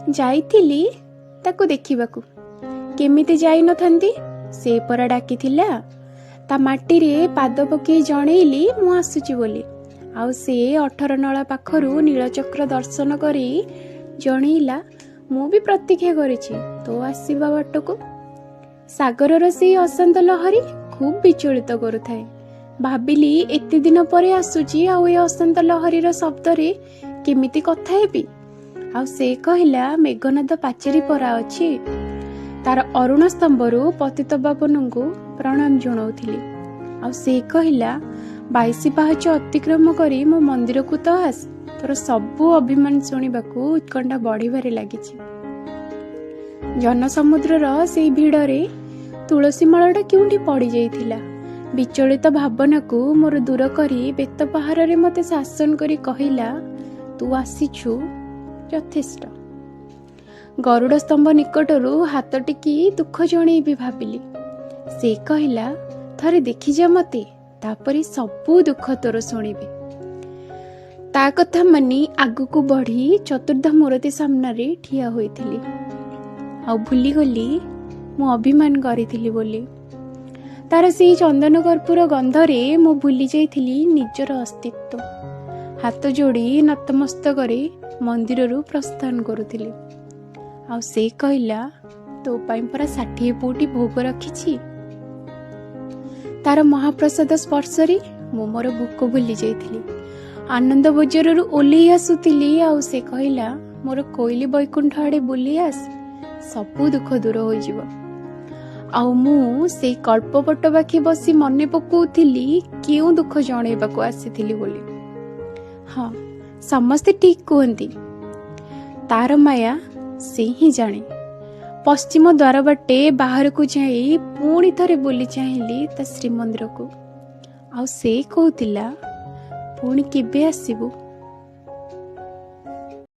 ଯାଇଥିଲି ତାକୁ ଦେଖିବାକୁ। କେମିତି ଯାଇନଥାନ୍ତି, ସେ ପରା ଡାକିଥିଲା। ତା ମାଟିରେ ପାଦ ପକେଇ ଜଣେଇଲି ମୁଁ ଆସୁଛି ବୋଲି। ଆଉ ସେ 18 ନଳା ପାଖରୁ ନୀଳଚକ୍ର ଦର୍ଶନ କରି ଜଣେଇଲା ମୁଁ ବି ପ୍ରତୀକ୍ଷା କରିଛି ତୋ ଆସିବା ବାଟକୁ। ସାଗରର ସେଇ ଅଶାନ୍ତ ଲହରୀ ଖୁବ୍ ବିଚଳିତ କରୁଥାଏ। ଭାବିଲି ଏତେ ଦିନ ପରେ ଆସୁଛି, ଆଉ ଏ ଅଶାନ୍ତ ଲହରୀର ଶବ୍ଦରେ କେମିତି କଥା ହେବି। ଆଉ ସେ କହିଲା ମେଘନାଦ ପାଚେରୀ ପରା ଅଛି। ତାର ଅରୁଣ ସ୍ତମ୍ଭରୁ ପତିତ ପାବନଙ୍କୁ ପ୍ରଣାମ ଜଣାଉଥିଲି। ଆଉ ସେ କହିଲା 22 ପାହାଚ ଅତିକ୍ରମ କରି ମୋ ମନ୍ଦିରକୁ ତ ଆସ, ତୋର ସବୁ ଅଭିମାନ ଶୁଣିବାକୁ ଉତ୍କଣ୍ଠା ବଢିବାରେ ଲାଗିଛି। ଜନସମୁଦ୍ରର ସେଇ ଭିଡରେ ତୁଳସୀ ମାଳଟା କେଉଁଠି ପଡିଯାଇଥିଲା। ବିଚଳିତ ଭାବନାକୁ ମୋର ଦୂର କରି ବେତ ପାହାରରେ ମତେ ଶାସନ କରି କହିଲା ତୁ ଆସିଛୁ ଯଥେଷ୍ଟ। ଗରୁଡ଼ ସ୍ତମ୍ଭ ନିକଟରୁ ହାତ ଟେକି ଦୁଃଖ ଜଣେଇବି ଭାବିଲି। ସେ କହିଲା ଥରେ ଦେଖିଯା ମତେ, ତାପରେ ସବୁ ଦୁଃଖ ତୋର ଶୁଣିବି। ତା କଥା ମାନି ଆଗକୁ ବଢି ଚତୁର୍ଦ୍ଧା ମୂରତି ସାମ୍ନାରେ ଠିଆ ହୋଇଥିଲି। ଆଉ ଭୁଲିଗଲି ମୁଁ ଅଭିମାନ କରିଥିଲି ବୋଲି। ତାର ସେଇ ଚନ୍ଦନ କର୍ପୂର ଗନ୍ଧରେ ମୁଁ ଭୁଲି ଯାଇଥିଲି ନିଜର ଅସ୍ତିତ୍ୱ। ହାତ ଯୋଡ଼ି ନତମସ୍ତକରେ ମନ୍ଦିରରୁ ପ୍ରସ୍ଥାନ କରୁଥିଲି। ଆଉ ସେ କହିଲା ତୋ ପାଇଁ ପରା 60 ପଉଟି ଭୋଗ ରଖିଛି। ତାର ମହାପ୍ରସାଦ ସ୍ପର୍ଶରେ ମୁଁ ମୋର ଭୋକ ଭୁଲି ଯାଇଥିଲି। ଆନନ୍ଦ ବଜାରରୁ ଓହ୍ଲେଇ ଆସୁଥିଲି। ଆଉ ସେ କହିଲା ମୋର କୋଇଲି ବୈକୁଣ୍ଠ ଆଡେ ବୁଲି ଆସ, ସବୁ ଦୁଃଖ ଦୂର ହୋଇଯିବ। ଆଉ ମୁଁ ସେଇ କଳ୍ପପଟ ପାଖି ବସି ମନେ ପକାଉଥିଲି କେଉଁ ଦୁଃଖ ଜଣେଇବାକୁ ଆସିଥିଲି ବୋଲି। ହଁ, ସମସ୍ତେ ଠିକ କୁହନ୍ତି, ତାର ମାୟା ସେ ହିଁ ଜାଣେ। ପଶ୍ଚିମ ଦ୍ୱାର ବାଟେ ବାହାରକୁ ଯାଇ ପୁଣି ଥରେ ବୁଲି ଚାହିଁଲି ତା ଶ୍ରୀମନ୍ଦିରକୁ। ଆଉ ସେ କହୁଥିଲା ପୁଣି କେବେ ଆସିବୁ।